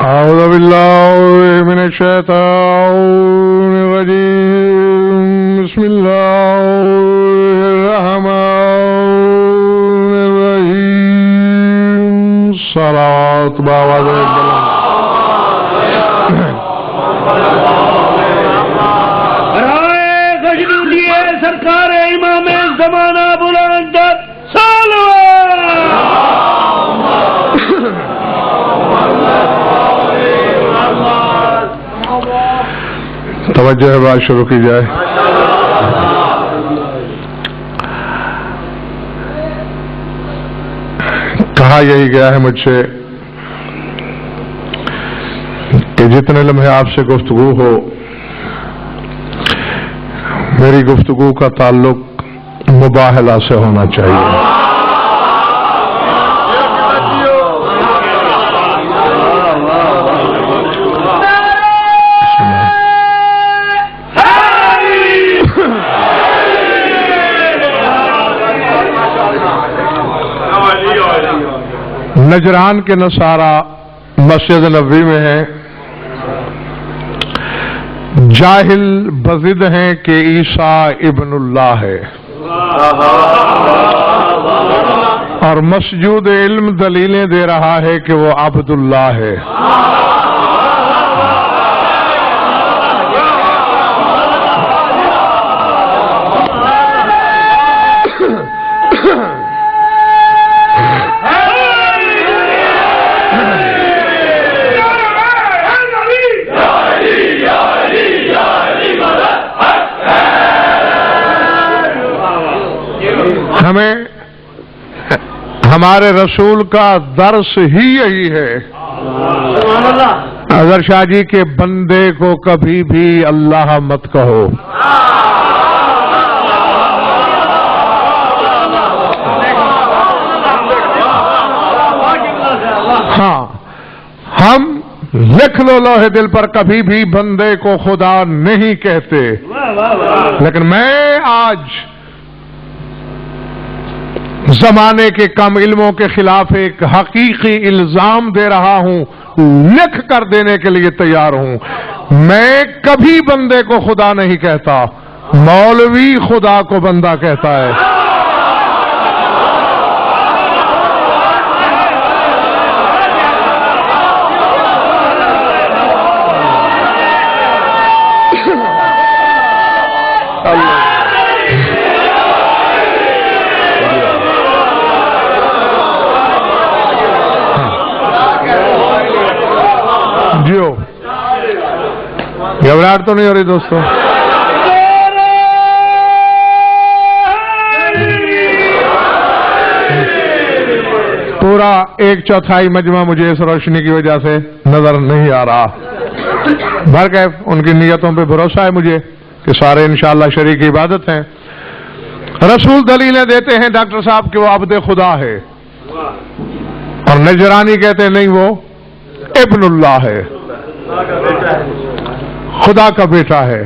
أعوذ بالله من الشيطان الرجيم بسم الله الرحمن الرحيم صلاة باواد رائے گجنو دیے سرکار امام زمانہ بلند توجہ ہے، بات شروع کی جائے۔ کہا یہی گیا ہے مجھ سے کہ جتنے لمحے آپ سے گفتگو ہو، میری گفتگو کا تعلق مباہلہ سے ہونا چاہیے۔ نجران کے نصارہ مسجد نبوی میں ہیں، جاہل بضد ہیں کہ عیسیٰ ابن اللہ ہے، اور مسجود علم دلیلیں دے رہا ہے کہ وہ عبد اللہ ہے۔ ہمیں ہمارے رسول کا درس ہی یہی ہے، اظہر شاہ جی کے بندے کو کبھی بھی اللہ مت کہو۔ ہاں، ہم لکھ لو لوہے دل پر، کبھی بھی بندے کو خدا نہیں کہتے، لیکن میں آج زمانے کے کم علموں کے خلاف ایک حقیقی الزام دے رہا ہوں، لکھ کر دینے کے لیے تیار ہوں۔ میں کبھی بندے کو خدا نہیں کہتا، مولوی خدا کو بندہ کہتا ہے۔ جیو گھبراہٹ تو نہیں ہو رہی دوستوں؟ پورا 1/4 مجمع مجھے اس روشنی کی وجہ سے نظر نہیں آ رہا، بھرکیف ان کی نیتوں پہ بھروسہ ہے مجھے کہ سارے انشاءاللہ شریک عبادت ہیں۔ رسول دلیلیں دیتے ہیں ڈاکٹر صاحب کہ وہ عبد خدا ہے، اور نجرانی کہتے ہیں نہیں، وہ ابن اللہ ہے، خدا کا بیٹا ہے۔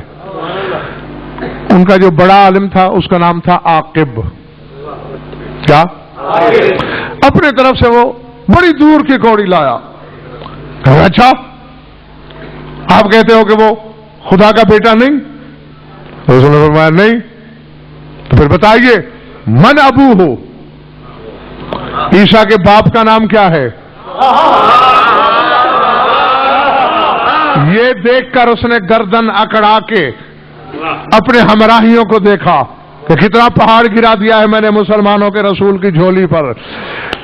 ان کا جو بڑا عالم تھا اس کا نام تھا عاقب۔ کیا؟ اپنے طرف سے وہ بڑی دور کی کوڑی لایا، کہا اچھا آپ کہتے ہو کہ وہ خدا کا بیٹا نہیں؟ رسول نے فرمایا نہیں، تو پھر بتائیے من ابو ہو، عیسیٰ کے باپ کا نام کیا ہے؟ یہ دیکھ کر اس نے گردن اکڑا کے اپنے ہمراہیوں کو دیکھا کہ کتنا پہاڑ گرا دیا ہے میں نے مسلمانوں کے رسول کی جھولی پر۔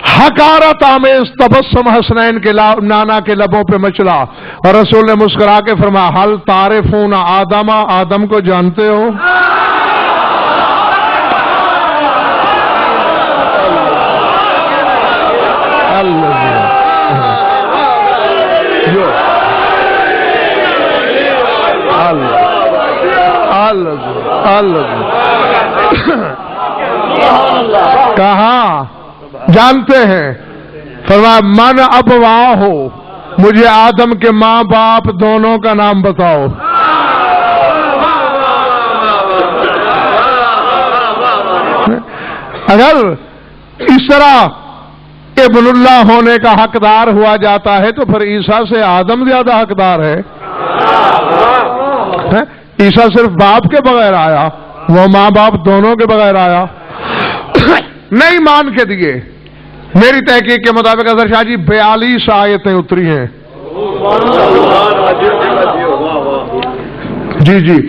حقارت آمیز تبسم حسنین کے نانا کے لبوں پہ مچلا، اور رسول نے مسکرا کے فرمایا حل تعرفون آدم، آدم کو جانتے ہو؟ کہاں جانتے ہیں؟ فرمایا من ابواہ ہو، مجھے آدم کے ماں باپ دونوں کا نام بتاؤ۔ اگر اس طرح ابن اللہ ہونے کا حقدار ہوا جاتا ہے تو پھر عیسیٰ سے آدم زیادہ حقدار ہے. عیسیٰ صرف باپ کے بغیر آیا, وہ ماں باپ دونوں کے بغیر آیا. نہیں مان کے دیے. میری تحقیق کے مطابق اظہر شاہ جی 42 آیتیں اتری ہیں. جی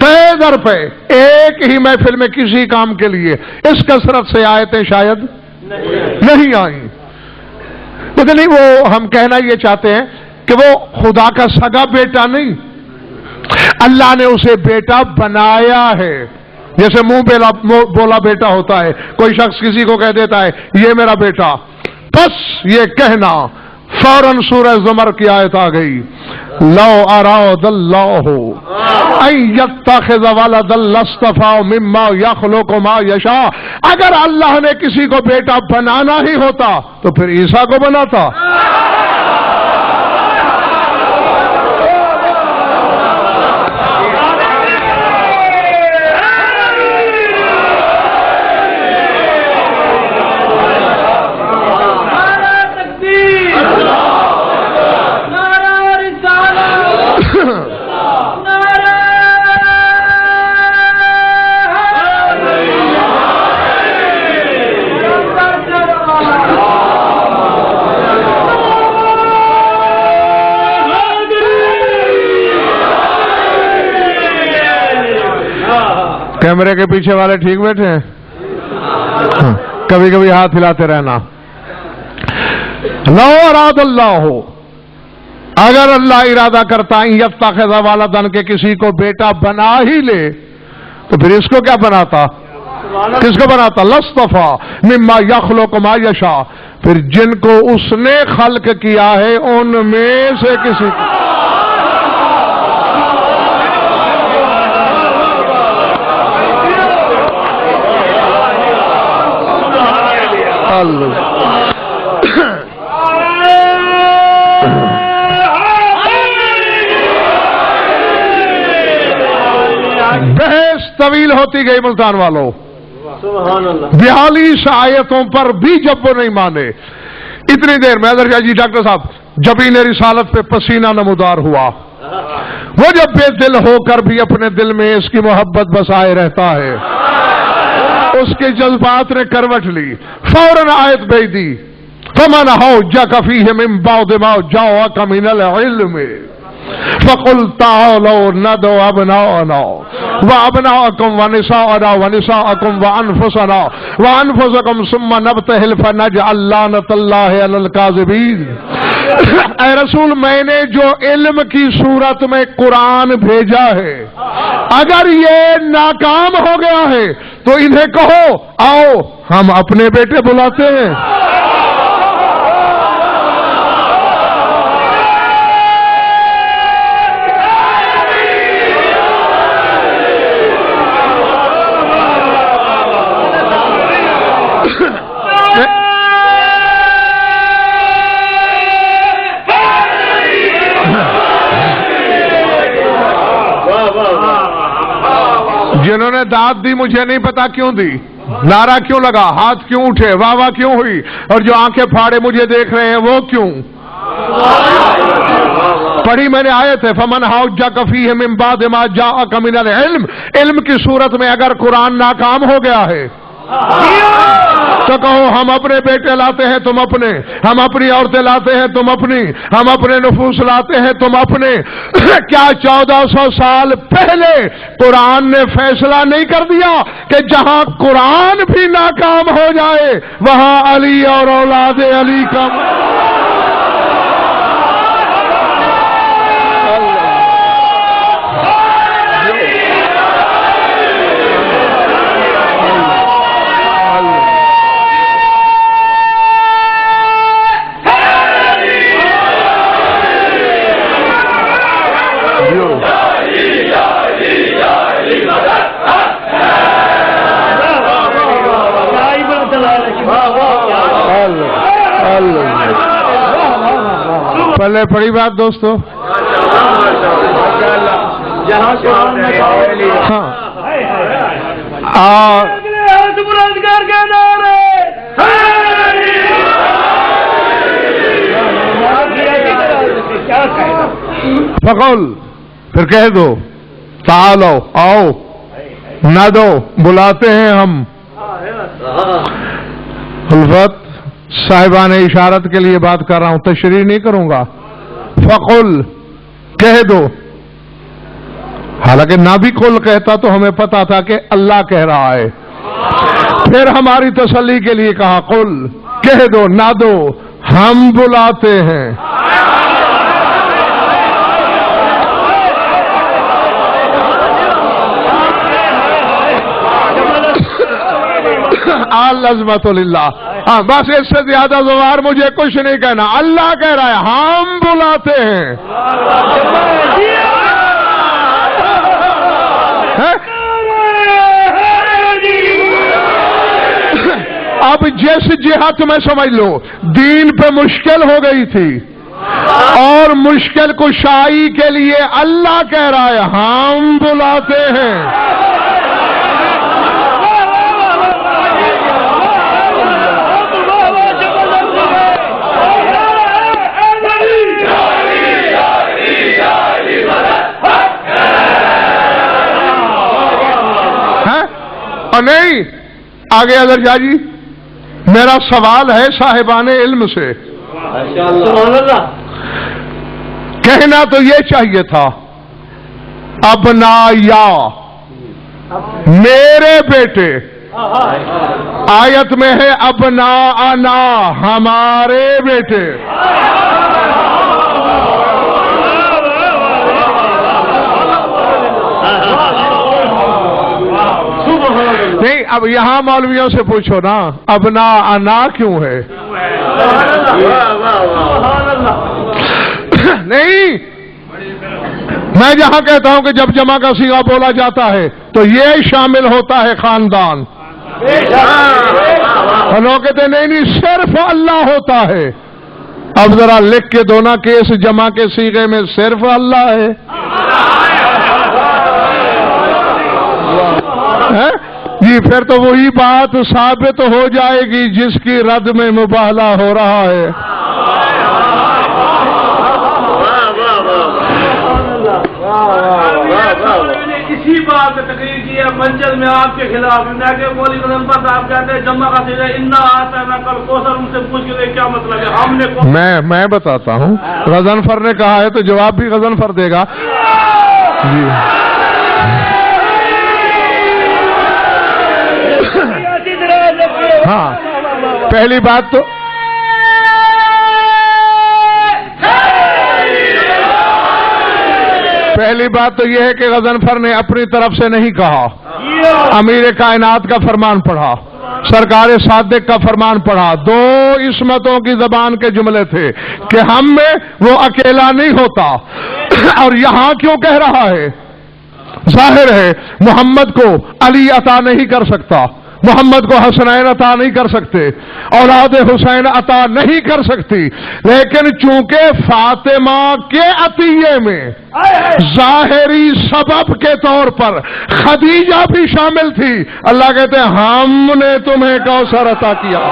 پے در پہ ایک ہی محفل میں کسی کام کے لیے اس کثرت سے آیتیں شاید نہیں آئیں. لیکن نہیں, وہ ہم کہنا یہ چاہتے ہیں کہ وہ خدا کا سگا بیٹا نہیں, اللہ نے اسے بیٹا بنایا ہے. جیسے منہ بولا بیٹا ہوتا ہے, کوئی شخص کسی کو کہہ دیتا ہے یہ میرا بیٹا, بس یہ کہنا فوراً سورہ زمر کی آیت آ گئی, لو اراد اللہ ان یتخذ ولدا لاصطفى مما یخلق ما یشاء. اگر اللہ نے کسی کو بیٹا بنانا ہی ہوتا تو پھر عیسیٰ کو بناتا. کیمرے کے پیچھے والے ٹھیک بیٹھے ہیں؟ کبھی کبھی ہاتھ ہلاتے رہنا. لو اراد اللہ ہو, اگر اللہ ارادہ کرتا ہے یتخذ ولدا کہ کسی کو بیٹا بنا ہی لے تو پھر اس کو کیا بناتا, کس کو بناتا؟ لاصطفى مما یخلق ما یشاء, پھر جن کو اس نے خلق کیا ہے ان میں سے کسی کو. بحث طویل ہوتی گئی ملتان والوں, 42 آیتوں پر بھی جب وہ نہیں مانے. اتنی دیر میں اظہر شاہ جی ڈاکٹر صاحب جبین رسالت پہ پسینہ نمودار ہوا. وہ جب بے دل ہو کر بھی اپنے دل میں اس کی محبت بسائے رہتا ہے, اس کے جذبات نے کروٹ لی, فوراً آیت بھیج دی, فمن حجک فیہ من بعد ما جاءک من العلم فقل تعالوا ندعو ابناءنا وابناءکم ونساءنا ونساءکم وانفسنا وانفسکم ثم نبتہل فنجعل لعنۃ اللہ علی الکاذبین. اے رسول, میں نے جو علم کی صورت میں قرآن بھیجا ہے, اگر یہ ناکام ہو گیا ہے تو انہیں کہو آؤ ہم اپنے بیٹے بلاتے ہیں. جنہوں نے داد دی مجھے نہیں پتا کیوں دی, نعرہ کیوں لگا, ہاتھ کیوں اٹھے, واہ واہ کیوں ہوئی, اور جو آنکھیں پھاڑے مجھے دیکھ رہے ہیں وہ کیوں؟ پڑھی میں نے آیت ہے فمن حجک فیہ من بعد ما جاءک من العلم. علم کی صورت میں اگر قرآن ناکام ہو گیا ہے تو کہو ہم اپنے بیٹے لاتے ہیں تم اپنے, ہم اپنی عورتیں لاتے ہیں تم اپنی, ہم اپنے نفوس لاتے ہیں تم اپنے. کیا 1400 سال پہلے قرآن نے فیصلہ نہیں کر دیا کہ جہاں قرآن بھی ناکام ہو جائے وہاں علی اور اولاد علی کا پہلے بڑی بات دوستو, ہاں فقل پھر کہہ دو تعالو آؤ نادو بلاتے ہیں ہم. الفت صاحبان اشارت کے لیے بات کر رہا ہوں، تشریح نہیں کروں گا. فقل کہہ دو، حالانکہ نہ بھی قل کہتا تو ہمیں پتا تھا کہ اللہ کہہ رہا ہے. پھر ہماری تسلی کے لیے کہا قل کہہ دو نادو ہم بلاتے ہیں. العظمت للہ. ہاں بس اس سے زیادہ زوار مجھے کچھ نہیں کہنا. اللہ کہہ رہا ہے ہم بلاتے ہیں. اب جس جہت میں سمجھ لو دین پہ مشکل ہو گئی تھی اور مشکل کشائی کے لیے اللہ کہہ رہا ہے ہم بلاتے ہیں. اور نہیں آگے اگر جا جی میرا سوال ہے صاحبان علم سے. کہنا تو یہ چاہیے تھا ابنا یا میرے بیٹے. آیت میں ہے ابنا انا ہمارے بیٹے. نہیں اب یہاں مولویوں سے پوچھو نا ابنا انا کیوں ہے. نہیں میں جہاں کہتا ہوں کہ جب جمع کا صیغہ بولا جاتا ہے تو یہ شامل ہوتا ہے خاندان. اور لوگ کہتے ہیں نہیں صرف اللہ ہوتا ہے. اب ذرا لکھ کے دو نا کہ اس جمع کے صیغے میں صرف اللہ ہے. جی پھر تو وہی بات ثابت ہو جائے گی جس کی رد میں مباہلہ ہو رہا ہے. اسی بات پہ تقریر کی ہے منچل میں آپ کے خلاف مولی غضنفر صاحب کہتے ہیں جمع کا صیغہ انا آتا ہے کل کوثر ان سے پوچھ کے کیا مطلب ہے. ہم نے میں بتاتا ہوں غضنفر نے کہا ہے تو جواب بھی غضنفر دے گا. جی ہاں پہلی بات تو یہ ہے کہ غضنفر نے اپنی طرف سے نہیں کہا. امیر کائنات کا فرمان پڑھا، سرکار صادق کا فرمان پڑھا. دو عصمتوں کی زبان کے جملے تھے کہ ہم میں وہ اکیلا نہیں ہوتا. اور یہاں کیوں کہہ رہا ہے؟ ظاہر ہے محمد کو علی عطا نہیں کر سکتا، محمد کو حسنین عطا نہیں کر سکتے، اولاد حسین عطا نہیں کر سکتی، لیکن چونکہ فاطمہ کے عطیے میں ظاہری سبب کے طور پر خدیجہ بھی شامل تھی. اللہ کہتے ہیں ہم نے تمہیں کوثر عطا کیا.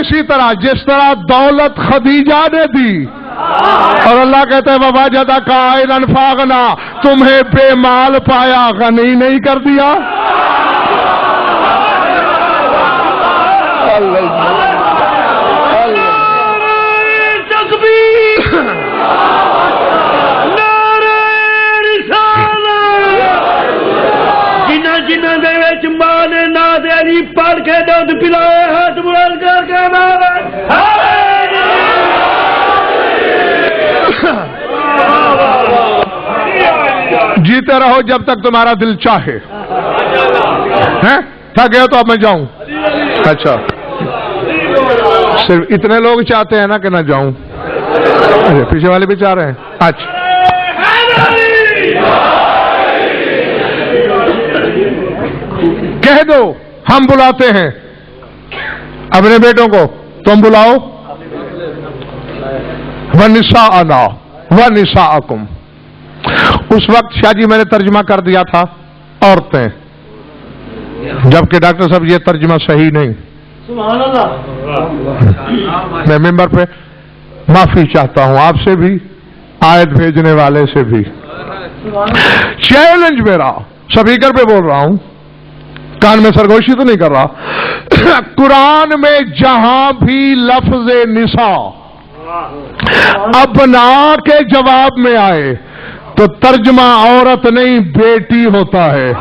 اسی طرح جس طرح دولت خدیجہ نے دی اور اللہ کہتا ہے وَوَجَدَكَ عَائِلًا فَأَغْنَىٰ تمہیں بے مال پایا غنی نہیں کر دیا. جنہاں دے وچ ماں نے ناد علی پڑھ کے دودھ پلائے ہاتھ بلند کر کے جیتے رہو جب تک تمہارا دل چاہے. تھک گئے تو اب میں جاؤں. اچھا صرف اتنے لوگ چاہتے ہیں نا کہ نہ جاؤں. پیچھے والے بھی چاہ رہے ہیں. اچھا کہہ دو ہم بلاتے ہیں اپنے بیٹوں کو، تم بلاؤ. وَنِسَاءَنَا وَنِسَاءَكُمْ اس وقت شاہ جی میں نے ترجمہ کر دیا تھا عورتیں، جبکہ ڈاکٹر صاحب یہ ترجمہ صحیح نہیں. سبحان اللہ. میں ممبر پہ معافی چاہتا ہوں آپ سے بھی، آیت بھیجنے والے سے بھی. چیلنج میرا، سپیکر پہ بول رہا ہوں، کان میں سرگوشی تو نہیں کر رہا. قرآن میں جہاں بھی لفظ نساء ابنا کے جواب میں آئے تو ترجمہ عورت نہیں بیٹی ہوتا ہے.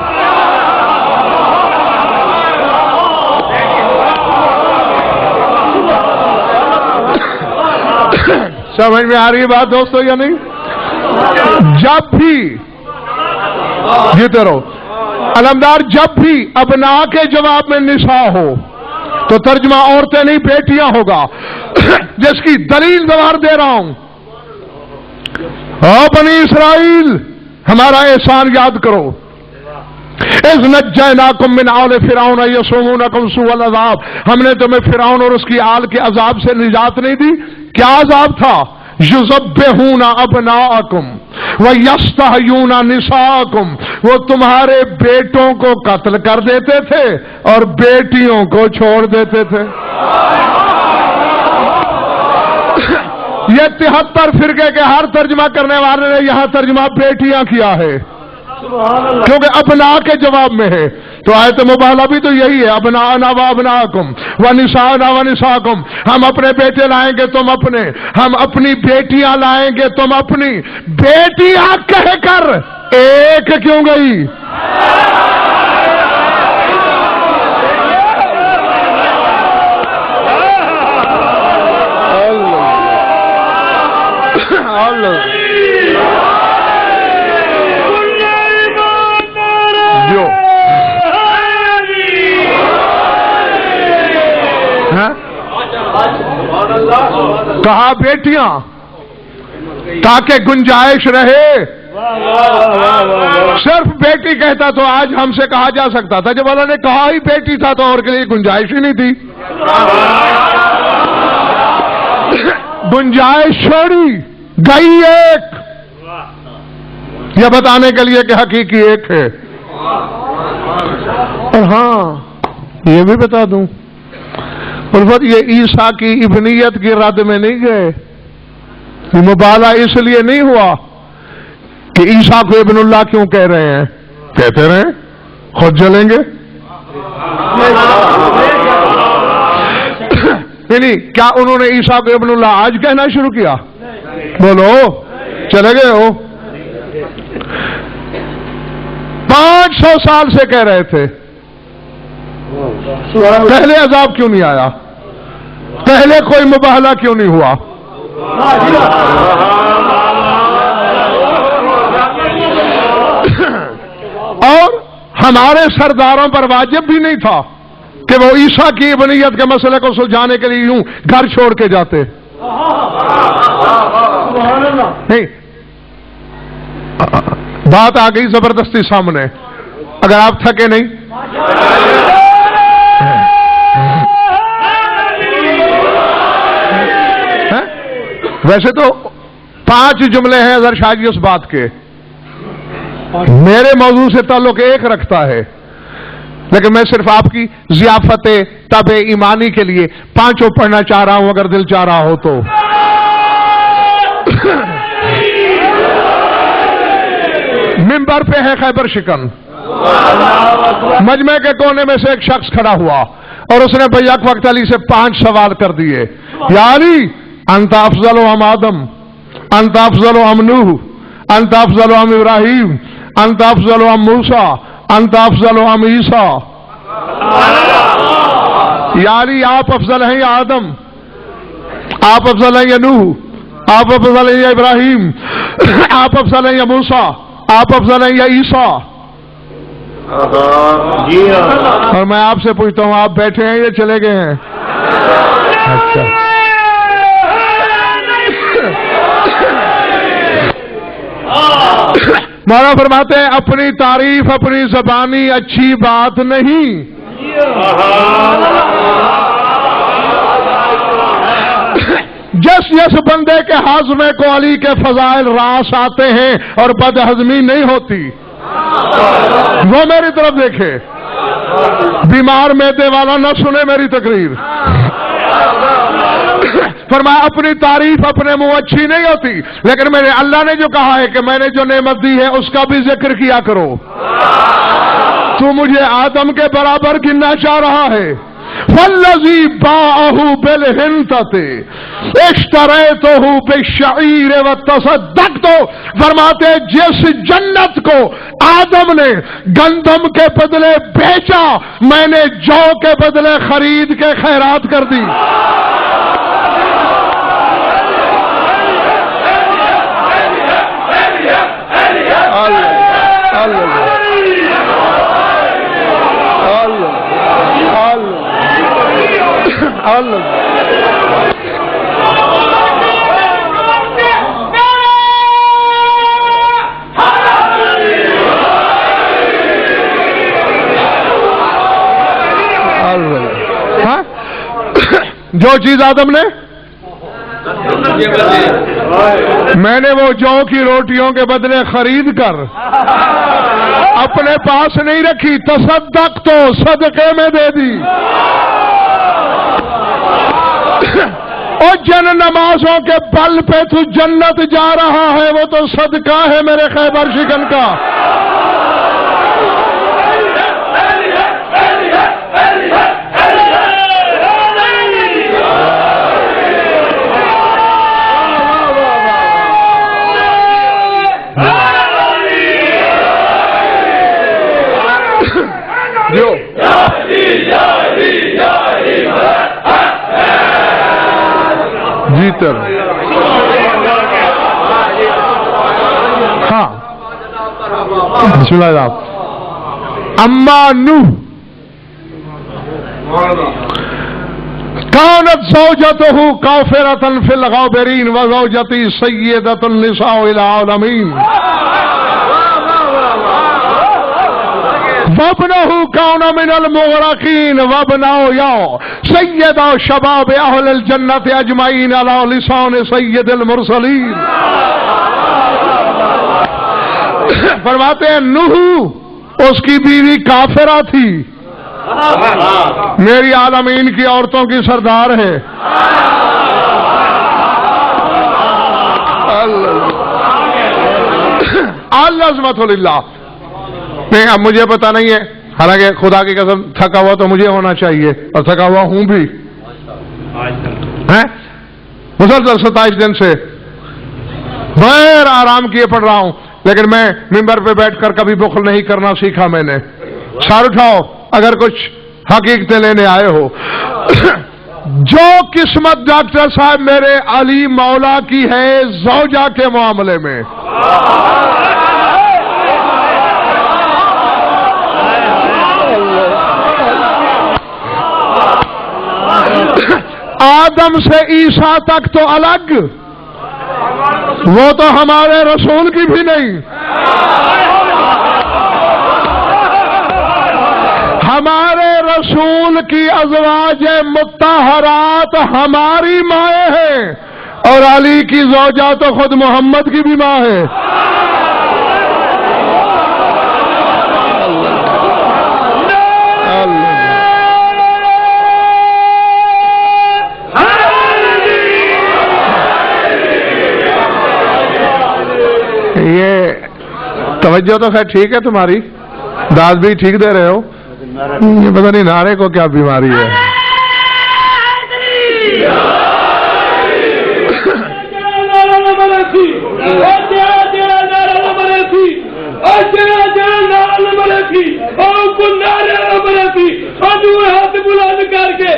سمجھ میں آ رہی ہے بات دوستو یا نہیں؟ جب بھی جیتے رہو علمدار، جب بھی ابنا کے جواب میں نساء ہو تو ترجمہ عورتیں نہیں بیٹیاں ہوگا. جس کی دلیل دوبارہ دے رہا ہوں. او بنی اسرائیل، ہمارا احسان یاد کرو. اذ نجیناکم من آل فرعون یسومونکم سوء العذاب، ہم نے تمہیں فرعون اور اس کی آل کے عذاب سے نجات نہیں دی. کیا عذاب تھا؟ یذبحون ابناءکم ویستحیون نساءکم، وہ تمہارے بیٹوں کو قتل کر دیتے تھے اور بیٹیوں کو چھوڑ دیتے تھے. یہ 73 فرقے کے ہر ترجمہ کرنے والے نے یہاں ترجمہ بیٹیاں کیا ہے کیونکہ ابنا کے جواب میں ہے. تو آیت مبالغہ بھی تو یہی ہے، ابناءنا و ابناءکم ونساءنا و نساءکم. ہم اپنے بیٹے لائیں گے تم اپنے، ہم اپنی بیٹیاں لائیں گے تم اپنی. بیٹیاں کہہ کر ایک کیوں گئی؟ جو کہا بیٹیاں تاکہ گنجائش رہے. صرف بیٹی کہتا تو آج ہم سے کہا جا سکتا تھا، جب اللہ نے کہا ہی بیٹی تھا تو اور کے لیے گنجائش ہی نہیں تھی. گنجائش چھوڑی گئی ایک، یہ بتانے کے لیے کہ حقیقی ایک ہے. اور ہاں یہ بھی بتا دوں، البتہ یہ عیسیٰ کی ابنیت کی رد میں نہیں گئے. یہ مبالغہ اس لیے نہیں ہوا کہ عیسیٰ کو ابن اللہ کیوں کہہ رہے ہیں، کہتے رہے خود جلیں گے. نہیں، کیا انہوں نے عیسیٰ کو ابن اللہ آج کہنا شروع کیا؟ بولو، چلے گئے ہو. 500 سال سے کہہ رہے تھے. پہلے عذاب کیوں نہیں آیا؟ پہلے کوئی مباہلہ کیوں نہیں ہوا؟ اور ہمارے سرداروں پر واجب بھی نہیں تھا کہ وہ عیسیٰ کی ابنیت کے مسئلے کو سلجھانے کے لیے یوں گھر چھوڑ کے جاتے. نہیں، بات آ گئی زبردستی سامنے. اگر آپ تھکے نہیں، ویسے تو 5 جملے ہیں اظہر شاہ جی اس بات کے، میرے موضوع سے تعلق ایک رکھتا ہے، لیکن میں صرف آپ کی ضیافت طب ایمانی کے لیے 5 پڑھنا چاہ رہا ہوں اگر دل چاہ رہا ہو تو. منبر پہ ہے خیبر شکن، مجمع کے کونے میں سے ایک شخص کھڑا ہوا اور اس نے بیک وقت علی سے 5 سوال کر دیے. یا علی، انت افضل ام آدم، انت افضل ام نوح، انت افضل ام ابراہیم، انت افضل ام موسیٰ، انت افضل ام عیسیٰ. یا علی، آپ افضل ہیں یا آدم، آپ افضل ہیں یا نوح، آپ افضل ہیں یا ابراہیم، آپ افضل ہیں یا موسیٰ، آپ افضل ہیں یا عیسیٰ. اور میں آپ سے پوچھتا ہوں، آپ بیٹھے ہیں یا چلے گئے ہیں؟ اچھا، مولانا فرماتے ہیں اپنی تعریف اپنی زبانی اچھی بات نہیں، جس بندے کے ہاضمے کو علی کے فضائل راس آتے ہیں اور بد ہضمی نہیں ہوتی، وہ میری طرف دیکھے. بیمار معدے والا نہ سنے میری تقریر. فرمایا اپنی تعریف اپنے منہ اچھی نہیں ہوتی، لیکن میرے اللہ نے جو کہا ہے کہ میں نے جو نعمت دی ہے اس کا بھی ذکر کیا کرو. تو مجھے آدم کے برابر گننا چاہ رہا ہے. فالذی باعہ بالحنطۃ اشتریتہ بالشعیر وتصدقت. فرماتے جس جنت کو آدم نے گندم کے بدلے بیچا، میں نے جو کے بدلے خرید کے خیرات کر دی. جو چیز آدم نے، میں نے وہ جو کی روٹیوں کے بدلے خرید کر اپنے پاس نہیں رکھی، تصدق تو صدقے میں دے دی. اور جن نمازوں کے بل پہ تو جنت جا رہا ہے وہ تو صدقہ ہے میرے خیبر شکن کا. جیتر ہاں بسم اللہ. اما نوح كانت زوجته كافرة في الغابرين وزوجتي سيدة النساء العالمين وابنه كان من المغرقين وابنه يا سيد شباب اهل الجنة اجمعين على لسان سيد المرسلين. فرماتے ہیں نوح اس کی بیوی کافرہ تھی، میری عالمین کی عورتوں کی سردار ہے. العظمت للہ. نہیں اب مجھے پتا نہیں ہے، حالانکہ خدا کی قسم تھکا ہوا تو مجھے ہونا چاہیے اور تھکا ہوا ہوں بھی. مسلسل 27 دن سے بغیر آرام کیے پڑھ رہا ہوں، لیکن میں ممبر پہ بیٹھ کر کبھی بخل نہیں کرنا سیکھا میں نے. سر اٹھاؤ اگر کچھ حقیقتیں لینے آئے ہو. جو قسمت ڈاکٹر صاحب میرے علی مولا کی ہے زوجہ کے معاملے میں، آدم سے عیسیٰ تک تو الگ، وہ تو ہمارے رسول کی بھی نہیں. ہمارے رسول کی ازواج مطہرات ہماری مائیں ہیں اور علی کی زوجہ تو خود محمد کی بھی ماں ہے. یہ توجہ تو خیر ٹھیک ہے تمہاری، داد بھی ٹھیک دے رہے ہو، یہ پتہ نہیں نعرے کو کیا بیماری ہے. ہاتھ بلند کر کے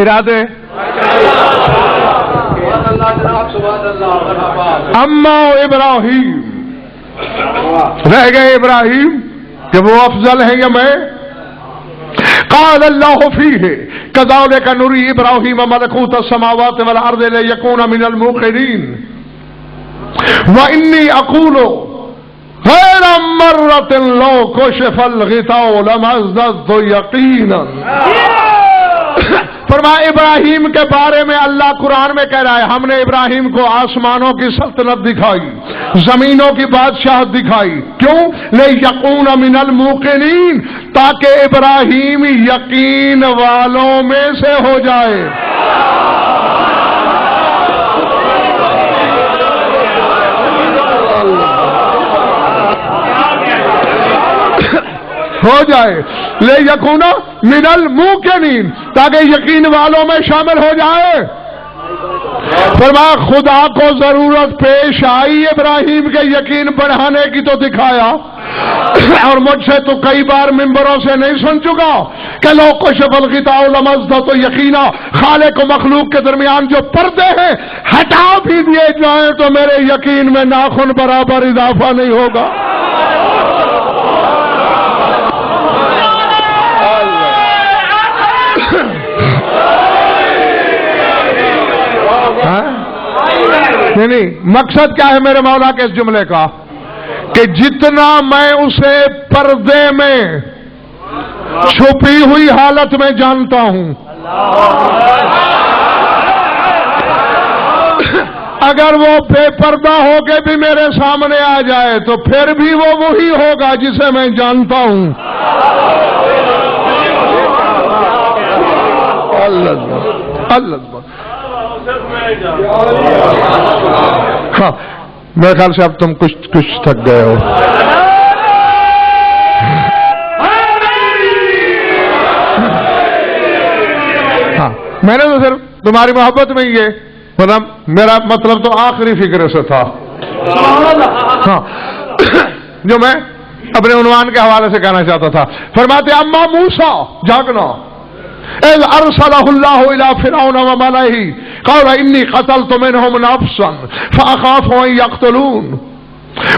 ارادے. اما ابراہیم، رہ گئے ابراہیم کہ وہ افضل ہیں یا میں. قال اللہ فیہ کذالک نری ابراہیم ملکوت السماوات والارض لیکون من الموقنین وانی اقول غیر مرۃ لو کشف الغطاء لمزددت یقینا. فرمایا ابراہیم کے بارے میں اللہ قرآن میں کہہ رہا ہے ہم نے ابراہیم کو آسمانوں کی سلطنت دکھائی، زمینوں کی بادشاہت دکھائی. کیوں؟ لیکون من الموقنین، تاکہ ابراہیم یقین والوں میں سے ہو جائے. ہو جائے لے یکون من الموقنین، تاکہ یقین والوں میں شامل ہو جائے. فرمایا خدا کو ضرورت پیش آئی ابراہیم کے یقین بڑھانے کی تو دکھایا. اور مجھ سے تو کئی بار ممبروں سے نہیں سن چکا کہ لو کشف الغطاء لمزددت یقینا، خالق و مخلوق کے درمیان جو پردے ہیں ہٹا بھی دیے جائیں تو میرے یقین میں ناخن برابر اضافہ نہیں ہوگا. نہیں، مقصد کیا ہے میرے مولا کے اس جملے کا کہ جتنا میں اسے پردے میں چھپی ہوئی حالت میں جانتا ہوں، اگر وہ بے پردہ ہو کے بھی میرے سامنے آ جائے تو پھر بھی وہ وہی ہوگا جسے میں جانتا ہوں. اللہ ہاں، میرے خیال سے اب تم کچھ تھک گئے ہو. ہاں، میں نے تو صرف تمہاری محبت میں یہ مطلب میرا مطلب تو آخری فکر سے تھا. ہاں، جو میں اپنے عنوان کے حوالے سے کہنا چاہتا تھا. فرماتے اما موسیٰ جاگنا اذ ارسلہ اللہ الى فرعون وملئہ قال انی قتلت منهم نفسا فاخاف ان یقتلون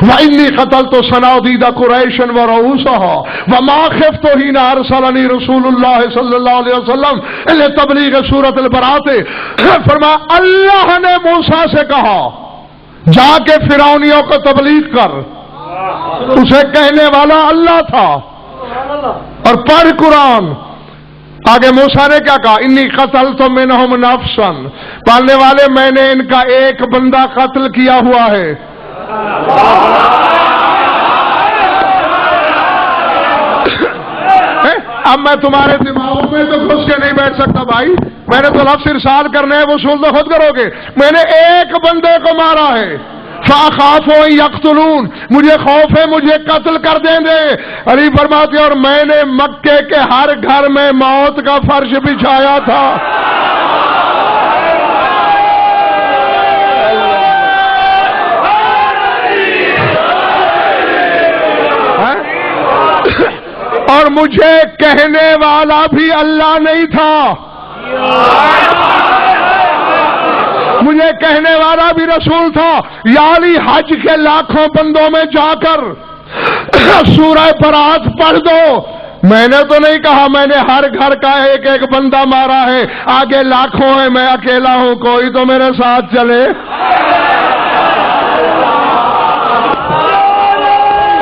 وانی قتلت صنادید قریش ورؤوسها وما خفت حين ارسلنی رسول اللہ صلی اللہ علیہ وسلم لتبلیغ سورۃ البراۃ. فرمایا اللہ نے موسیٰ سے کہا جا کے فرعونیوں کو تبلیغ کر. اسے کہنے والا اللہ تھا. اور پڑھ قرآن. آگے موسیٰ نے کیا کہا؟ انی قتلت منہم نفسا، پالنے والے میں نے ان کا ایک بندہ قتل کیا ہوا ہے. اب میں تمہارے دماغوں میں تو گھس کے نہیں بیٹھ سکتا بھائی. میں نے تو لفظ ارسال کرنے ہیں، وصول تو خود کرو گے. میں نے ایک بندے کو مارا ہے. فاخاف یقتلون، مجھے خوف ہے مجھے قتل کر دیں گے. علی فرماتے اور میں نے مکے کے ہر گھر میں موت کا فرش بچھایا تھا. اور مجھے کہنے والا بھی اللہ نہیں تھا، مجھے کہنے والا بھی رسول تھا. یعنی حج کے لاکھوں بندوں میں جا کر سورہ برات پڑھ دو. میں نے تو نہیں کہا، میں نے ہر گھر کا ایک ایک بندہ مارا ہے. آگے لاکھوں ہیں، میں اکیلا ہوں، کوئی تو میرے ساتھ چلے.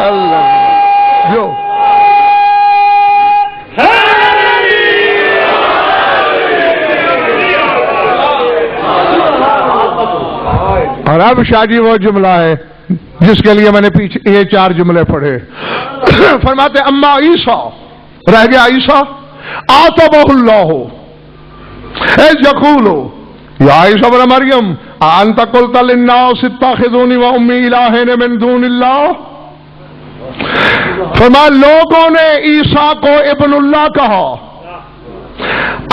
اللہ جو اور اب شاہ جی وہ جملہ ہے جس کے لیے میں نے پیچھے یہ 4 جملے پڑھے. فرماتے اما عیسیٰ، رہ گیا عیسیٰ. آتبہ اللہ اذ یقول یا عیسیٰ ابن مریم انت قلت للناس اتخذونی و امی الہین من دون اللہ. فرمایا لوگوں نے عیسیٰ کو ابن اللہ کہا.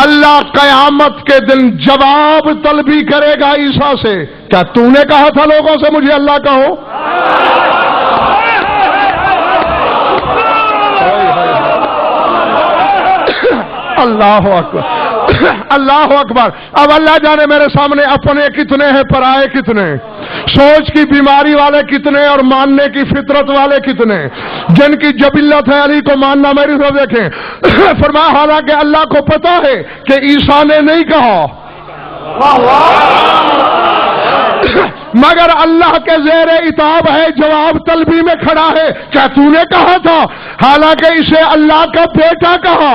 اللہ قیامت کے دن جواب طلبی کرے گا عیسیٰ سے، کیا تو نے کہا تھا لوگوں سے مجھے اللہ کہو؟ اللہ اکبر، اللہ اکبر. اب اللہ جانے میرے سامنے اپنے کتنے ہیں، پرائے کتنے، سوچ کی بیماری والے کتنے اور ماننے کی فطرت والے کتنے. جن کی جبلت ہے علی کو ماننا، میری طرف دیکھیں. فرمایا حالانکہ اللہ کو پتا ہے کہ عیسیٰ نے نہیں کہا. مگر اللہ کے زیر عتاب ہے، جواب طلبی میں کھڑا ہے، کیا تو نے کہا تھا؟ حالانکہ اسے اللہ کا بیٹا کہا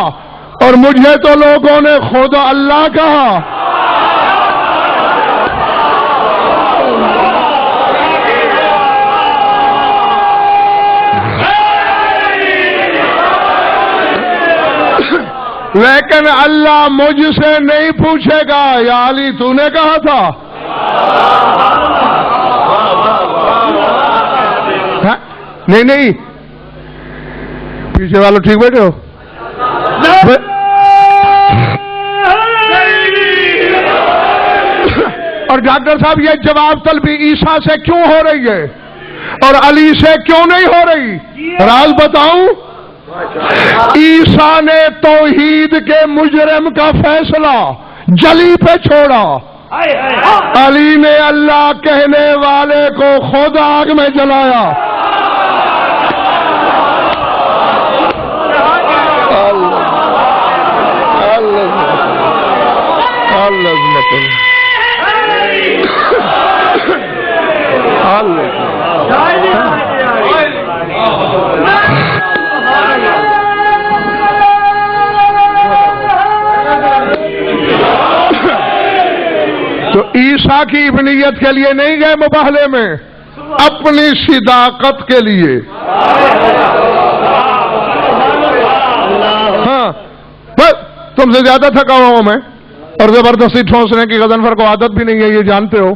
اور مجھے تو لوگوں نے خود اللہ کہا۔ لیکن اللہ مجھ سے نہیں پوچھے گا یا علی تو نے کہا تھا؟ نہیں نہیں، پیچھے والوں ٹھیک بیٹھے ہو؟ اور ڈاکٹر صاحب یہ جواب طلبی عیسیٰ سے کیوں ہو رہی ہے اور علی سے کیوں نہیں ہو رہی؟ راز بتاؤں؟ عیسیٰ نے توحید کے مجرم کا فیصلہ جلی پہ چھوڑا، علی نے اللہ کہنے والے کو خود آگ میں جلایا۔ تو عیسیٰ کی ابنیت کے لیے نہیں گئے مباہلے میں، اپنی صداقت کے لیے۔ ہاں بس تم سے زیادہ تھکا ہوا ہوں میں، اور زبردستی ٹھونسنے کی غضنفر کو عادت بھی نہیں ہے، یہ جانتے ہو۔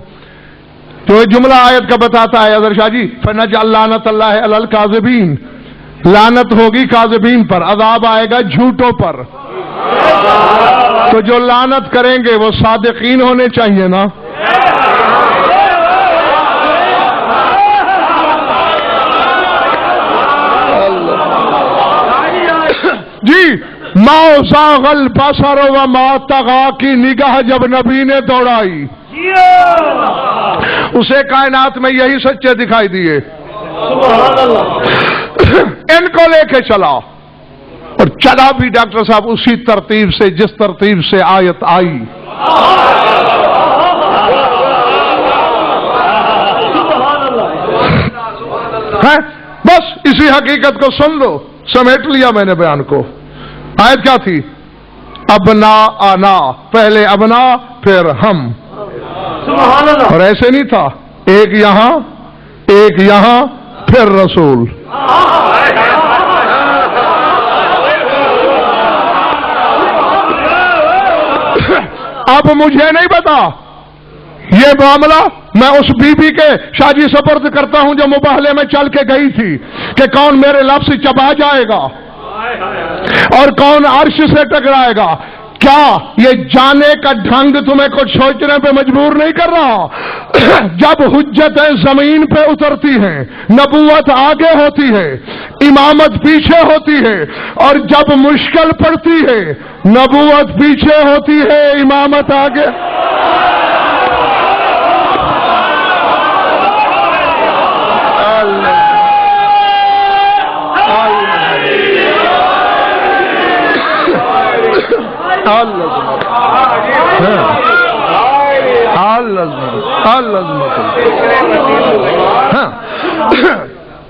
تو یہ جملہ آیت کا بتاتا ہے اظہر شاہ جی، فَنَجْعَلْ لَعْنَتَ اللَّهِ عَلَى الْكَاذِبِينَ، لعنت ہوگی کاذبین پر، عذاب آئے گا جھوٹوں پر۔ تو جو لعنت کریں گے وہ صادقین ہونے چاہیے نا۔ جی ما زاغ البصر وما طغى کی نگاہ جب نبی نے دوڑائی، اسے کائنات میں یہی سچے دکھائی دیے، ان کو لے کے چلا، اور چلا بھی ڈاکٹر صاحب اسی ترتیب سے جس ترتیب سے آیت آئی۔ ہے بس اسی حقیقت کو سن لو، سمیٹ لیا میں نے بیان کو۔ آیت کیا تھی؟ ابنا آنا، پہلے ابنا پھر ہم، اور ایسے نہیں تھا ایک یہاں پھر رسول۔ اب مجھے نہیں پتا یہ معاملہ، میں اس بی بی کے شاہ جی سپرد کرتا ہوں جو مباہلے میں چل کے گئی تھی کہ کون میرے لفظ چبا جائے گا اور کون عرش سے ٹکرائے گا۔ کیا یہ جانے کا ڈھنگ تمہیں کچھ سوچنے پہ مجبور نہیں کر رہا؟ جب حجتیں زمین پہ اترتی ہیں، نبوت آگے ہوتی ہے، امامت پیچھے ہوتی ہے، اور جب مشکل پڑتی ہے نبوت پیچھے ہوتی ہے، امامت آگے۔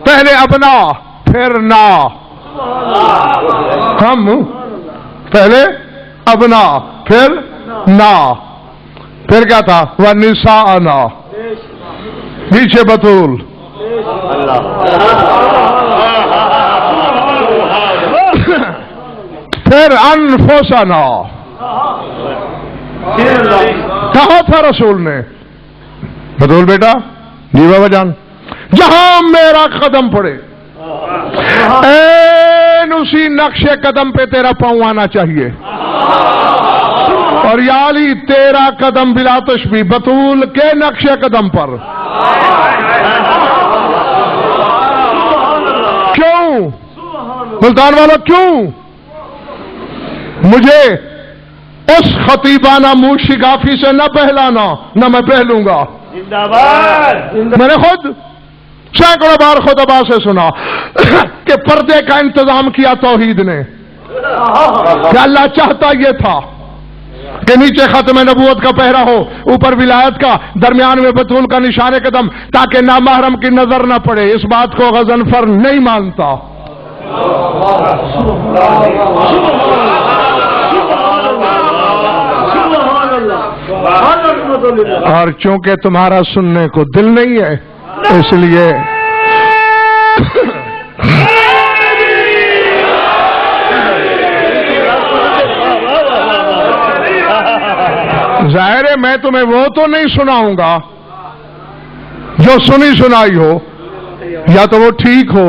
پہلے ابنا پھر نا، ہم پہلے ابنا پھر نا، پھر کیا تھا؟ وَنِسَاءَنَا، پیچھے بطول، پھر انفسنا۔ کہا تھا رسول نے، بطول بیٹا جی بابا جان، جہاں میرا قدم پڑے این اسی نقش قدم پہ تیرا پاؤں آنا چاہیے، اور یا علی تیرا قدم بلا تشبیہ بطول کے نقش قدم پر۔ کیوں ملتان والا، کیوں؟ مجھے اس خطیبانہ منہ شگافی سے نہ بہلانا، نہ میں بہلوں گا۔ میں نے خود سینکڑوں بار خطبہ سے سنا کہ پردے کا انتظام کیا توحید نے، کہ اللہ چاہتا یہ تھا کہ نیچے ختم نبوت کا پہرا ہو، اوپر ولایت کا، درمیان میں بطول کا نشان قدم، تاکہ نامحرم کی نظر نہ پڑے. اس بات کو غضنفر نہیں مانتا. اور چونکہ تمہارا سننے کو دل نہیں ہے، اس لیے ظاہر ہے میں تمہیں وہ تو نہیں سناؤں گا جو سنی سنائی ہو، یا تو وہ ٹھیک ہو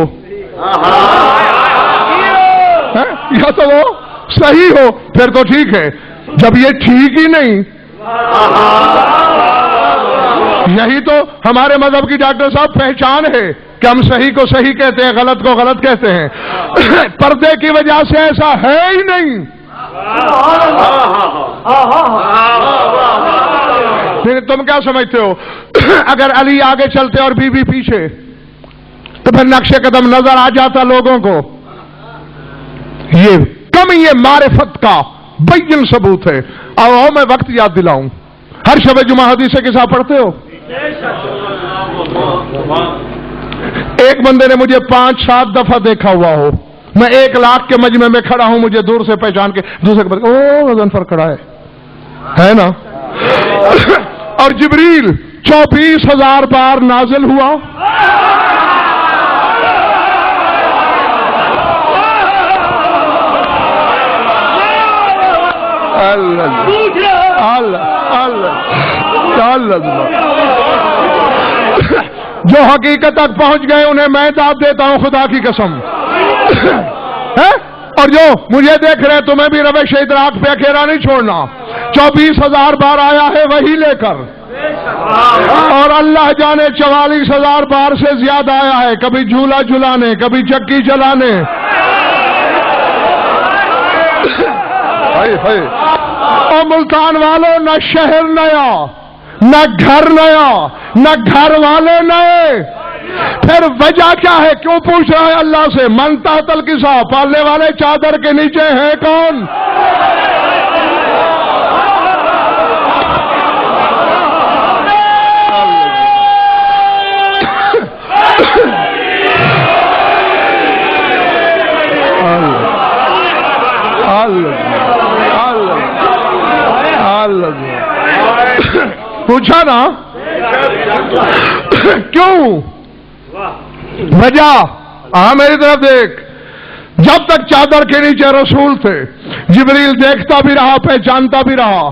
یا تو وہ صحیح ہو، پھر تو ٹھیک ہے. جب یہ ٹھیک ہی نہیں، یہی تو ہمارے مذہب کی ڈاکٹر صاحب پہچان ہے کہ ہم صحیح کو صحیح کہتے ہیں، غلط کو غلط کہتے ہیں. پردے کی وجہ سے ایسا ہے ہی نہیں. تم کیا سمجھتے ہو اگر علی آگے چلتے اور بی بی پیچھے تو پھر نقش قدم نظر آ جاتا لوگوں کو؟ یہ کمی معرفت کا بین ثبوت ہے. اور میں وقت یاد دلاؤں، ہر شب جمعہ حدیث کے ساتھ پڑھتے ہو؟ ایک بندے نے مجھے 5-7 دفعہ دیکھا ہوا ہو، میں 1 لاکھ کے مجمع میں کھڑا ہوں، مجھے دور سے پہچان کے دوسرے کے بعد او غضنفر کھڑا ہے نا. اور جبریل 24,000 بار نازل ہوا. جو حقیقت تک پہنچ گئے انہیں میں داد دیتا ہوں خدا کی قسم. اور جو مجھے دیکھ رہے تمہیں بھی روش ادراک پہ اکیلا نہیں چھوڑنا. 24,000 بار آیا ہے وہی لے کر، اور اللہ جانے 44,000 بار سے زیادہ آیا ہے، کبھی جھولا جھلانے، کبھی چکی چلانے. اور ملتان والوں، نہ شہر نیا، نہ گھر نیا، نہ گھر والے نئے. پھر وجہ کیا ہے؟ کیوں پوچھ رہا ہے اللہ سے؟ من تحت الکسا، پالنے والے چادر کے نیچے ہیں کون؟ پوچھا نا کیوں؟ وجہ ہاں میری طرف دیکھ. جب تک چادر کے نیچے رسول تھے، جبریل دیکھتا بھی رہا، پہچانتا بھی رہا.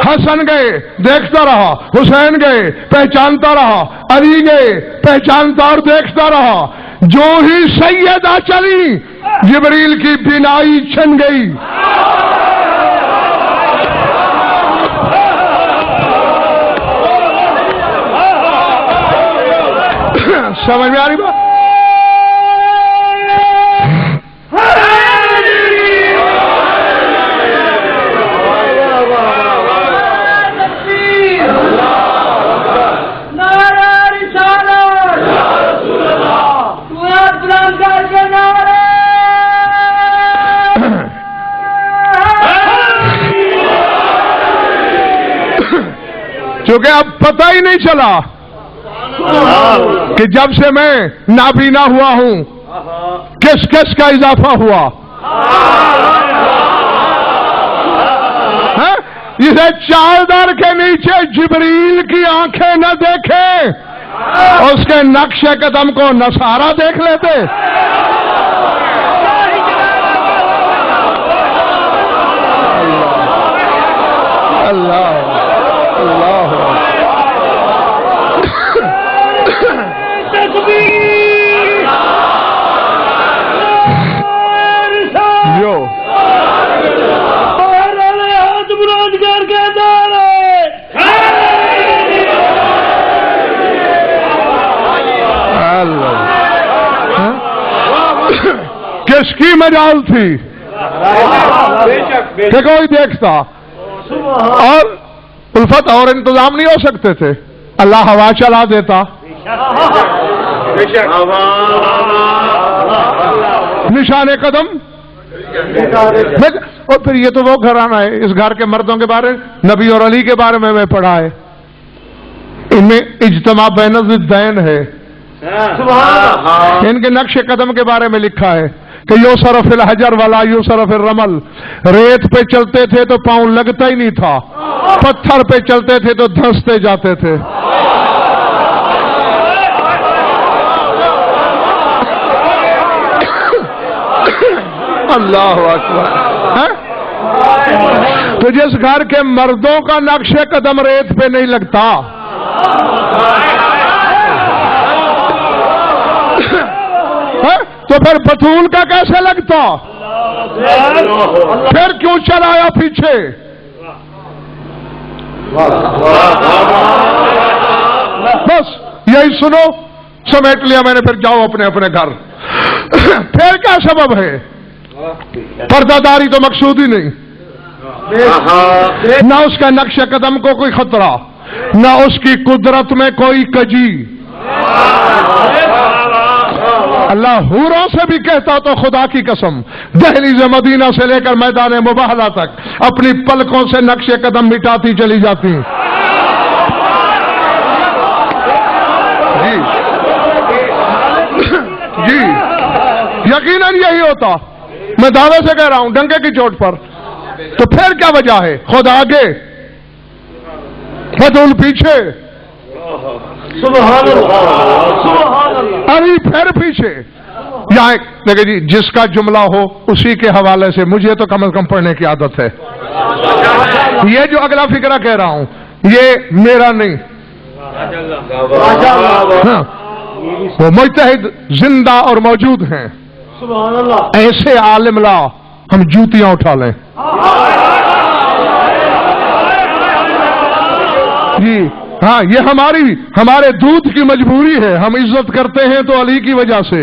حسن گئے دیکھتا رہا، حسین گئے پہچانتا رہا، علی گئے پہچانتا اور دیکھتا رہا. جو ہی سیدہ چلی جبریل کی بینائی چھن گئی. سمجھ میں آ رہی بات؟ چونکہ اب پتہ ہی نہیں چلا کہ جب سے میں نابینا ہوا ہوں کس کس کا اضافہ ہوا. اسے چادر کے نیچے جبریل کی آنکھیں نہ دیکھے، اس کے نقش قدم کو نصارہ دیکھ لیتے. اللہ اللہ جو کس کی مجال تھی کہ کوئی دیکھتا اور الفت اور انتظام نہیں ہو سکتے تھے. اللہ ہوا چلا دیتا، نشان قدم اور پھر یہ تو وہ گھرانہ ہے، اس گھر کے مردوں کے بارے نبی اور علی کے بارے میں پڑھا ہے، ان میں اجتماع بین الضدین ہے، ان کے نقش قدم کے بارے میں لکھا ہے کہ یوسرف الحجر ولا یوسرف الرمل، ریت پہ چلتے تھے تو پاؤں لگتا ہی نہیں تھا، پتھر پہ چلتے تھے تو دھنستے جاتے تھے۔ اللہ اکبر۔ تو جس گھر کے مردوں کا نقش قدم ریت پہ نہیں لگتا، تو پھر بطول کا کیسے لگتا؟ پھر کیوں چلایا پیچھے؟ بس یہی سنو، سمیٹ لیا میں نے، پھر جاؤ اپنے اپنے گھر۔ پھر کیا سبب ہے؟ پردہ داری تو مقصود ہی نہیں، نہ اس کا نقش قدم کو کوئی خطرہ، نہ اس کی قدرت میں کوئی کجی۔ اللہ حوروں سے بھی کہتا تو خدا کی قسم، دہلیز مدینہ سے لے کر میدان مباہلہ تک اپنی پلکوں سے نقش قدم مٹاتی چلی جاتی۔ جی یقیناً یہی ہوتا، میں دعوے سے کہہ رہا ہوں، ڈنکے کی چوٹ پر۔ تو پھر کیا وجہ ہے؟ خود آگے، بطول پیچھے، سبحان اللہ، ابھی پھر پیچھے۔ یہاں دیکھیں جی، جس کا جملہ ہو اسی کے حوالے سے مجھے تو کم از کم پڑھنے کی عادت ہے۔ یہ جو اگلا فکرہ کہہ رہا ہوں یہ میرا نہیں، ہاں، وہ مجتہد زندہ اور موجود ہیں، سبحان اللہ، ایسے عالم لا ہم جوتیاں اٹھا لیں۔ جی ہاں، یہ ہمارے دودھ کی مجبوری ہے، ہم عزت کرتے ہیں تو علی کی وجہ سے۔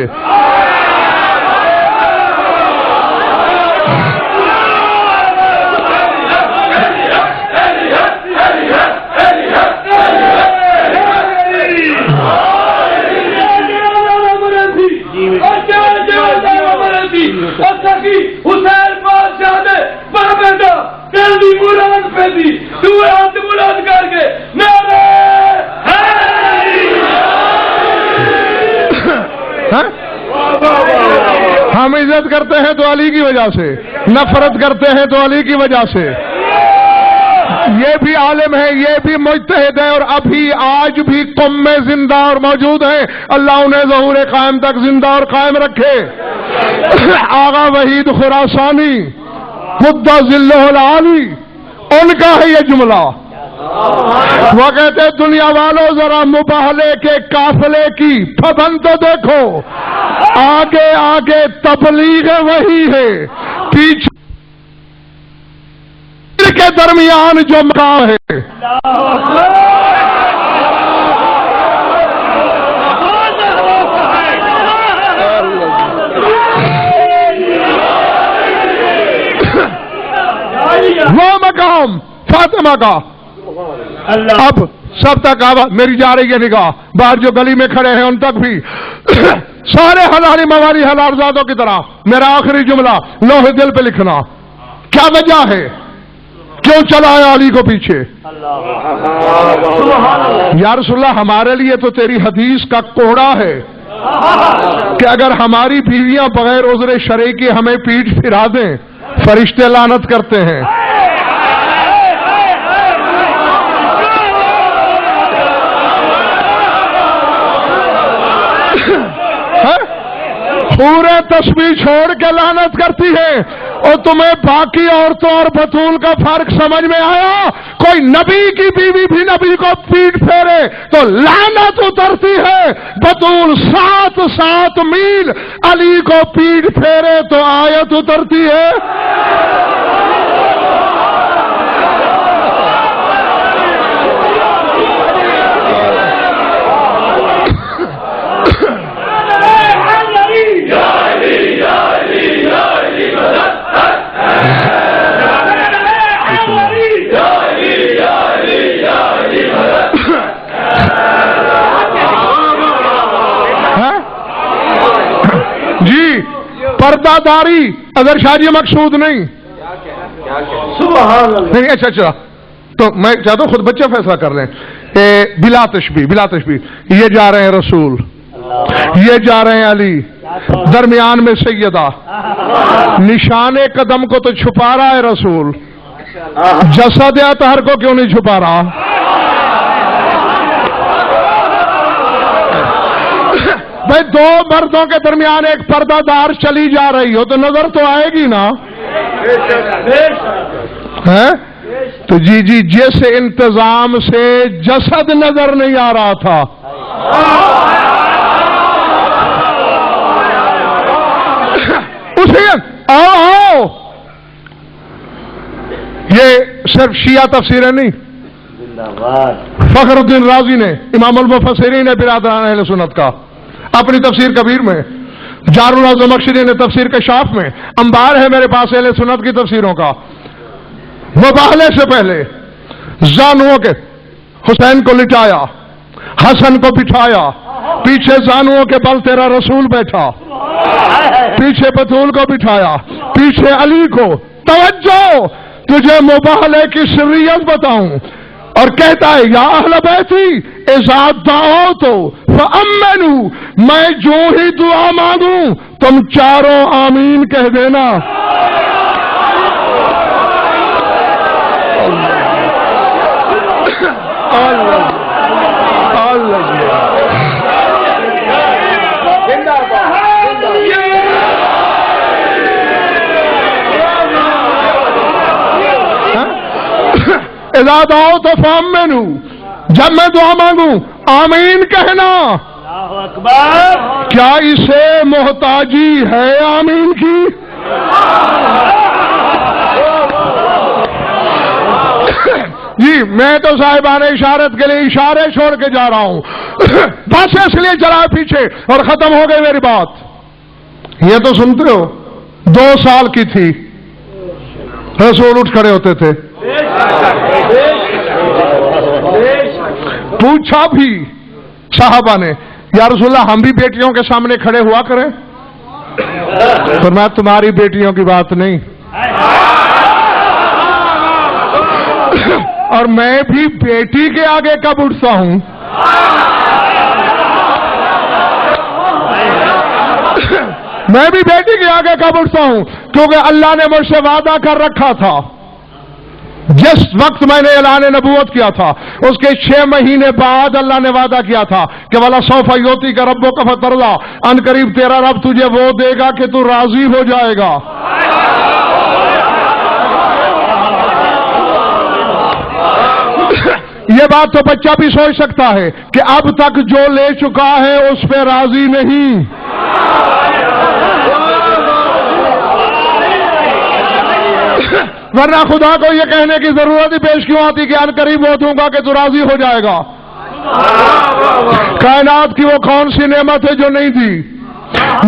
حسین بادشاہ نے بیٹا جلدی بلند پہ دی، تو ہاتھ بلند کر کے نعرہ ہم عزت کرتے ہیں تو علی کی وجہ سے، نفرت کرتے ہیں تو علی کی وجہ سے۔ یہ بھی عالم ہے، یہ بھی مجتہد ہے، اور ابھی آج بھی قوم میں زندہ اور موجود ہیں۔ اللہ انہیں ظہور قائم تک زندہ اور قائم رکھے۔ آغا وحید خراسانی مدہ ذلہ العالی، ان کا ہے یہ جملہ۔ وہ کہتے دنیا والوں ذرا مباہلے کے قافلے کی پابند تو دیکھو، آگے آگے تبلیغ وہی ہے، پیچھے کے درمیان جو مقام ہے۔ وہ مقام فاطمہ کا اب سب تک آواز میری جا رہی ہے نگاہ، باہر جو گلی میں کھڑے ہیں ان تک بھی، سارے حلالی موالی حلال زادوں کی طرح میرا آخری جملہ لوہے دل پہ لکھنا، کیا وجہ ہے؟ کیوں چلایا علی کو پیچھے؟ یا رسول اللہ ہمارے لیے تو تیری حدیث کا کوڑا ہے کہ اگر ہماری بیویاں بغیر عذر شرعی کے ہمیں پیٹھ پھرا دیں فرشتے لعنت کرتے ہیں۔ پورے تسبیح چھوڑ کے لعنت کرتی ہے، اور تمہیں باقی عورتوں اور بطول کا فرق سمجھ میں آیا؟ کوئی نبی کی بیوی بھی نبی کو پیٹ پھیرے تو لعنت اترتی ہے، بطول 7 میل علی کو پیٹ پھیرے تو آیت اترتی ہے۔ پردہ براداری اگر شاہ جی مقصود نہیں سبحان اللہ. نہیں اچھا تو میں چاہتا ہوں خود بچے فیصلہ کر لیں. بلا تشبیہ یہ جا رہے ہیں رسول، یہ جا رہے ہیں علی، درمیان میں سیدہ، نشان قدم کو تو چھپا رہا ہے رسول، جسد اطہر کو کیوں نہیں چھپا رہا؟ بھائی دو مردوں کے درمیان ایک پردہ دار چلی جا رہی ہو تو نظر تو آئے گی نا. ہے تو جی جس انتظام سے جسد نظر نہیں آ رہا تھا، اسی آؤ یہ صرف شیعہ تفسیریں نہیں، فخر الدین رازی نے، امام المفسرین نے برادران اہل سنت کا اپنی تفسیر کبیر میں، جار العظم زمخشری نے تفسیر کشاف میں، انبار ہے میرے پاس اہل سنت کی تفسیروں کا. مباہلے سے پہلے زانوؤں کے حسین کو لٹایا، حسن کو بٹھایا، پیچھے زانوؤں کے بل تیرا رسول بیٹھا، پیچھے بطول کو بٹھایا، پیچھے علی کو. توجہ، تجھے مباہلے کی سریت بتاؤں، اور کہتا ہے یا اہل بیتی اذا دعوت فامنوا، میں جو ہی دعا مانگوں تم چاروں آمین کہہ دینا. اذا دعوت فامنوا، جب میں دعا مانگوں آمین کہنا. کیا اسے محتاجی ہے آمین کی؟ جی میں تو صاحبان اشارت کے لیے اشارے چھوڑ کے جا رہا ہوں، بس اس لیے چلا پیچھے اور ختم ہو گئی میری بات. یہ تو سنتے ہو 2 سال کی تھی، رسول اٹھ کھڑے ہوتے تھے. پوچھا بھی صحابہ نے یا رسول اللہ ہم بھی بیٹیوں کے سامنے کھڑے ہوا کریں؟ فرمایا تمہاری بیٹیوں کی بات نہیں، اور میں بھی بیٹی کے آگے کب اٹھتا ہوں؟ میں بھی بیٹی کے آگے کب اٹھتا ہوں؟ کیونکہ اللہ نے مجھ سے وعدہ کر رکھا تھا، جس وقت میں نے اعلان نبوت کیا تھا اس کے 6 مہینے بعد اللہ نے وعدہ کیا تھا کہ وَلَسَوْفَ يُعْطِيكَ رَبُّكَ فَتَرْضَىٰ، ان قریب تیرا رب تجھے وہ دے گا کہ تو راضی ہو جائے گا. یہ بات تو بچہ بھی سوچ سکتا ہے کہ اب تک جو لے چکا ہے اس پہ راضی نہیں. ورنہ خدا کو یہ کہنے کی ضرورت ہی پیش کیوں آتی کہ ان قریب وہ دوں گا کہ تو راضی ہو جائے گا. کائنات کی وہ کون سی نعمت ہے جو نہیں دی؟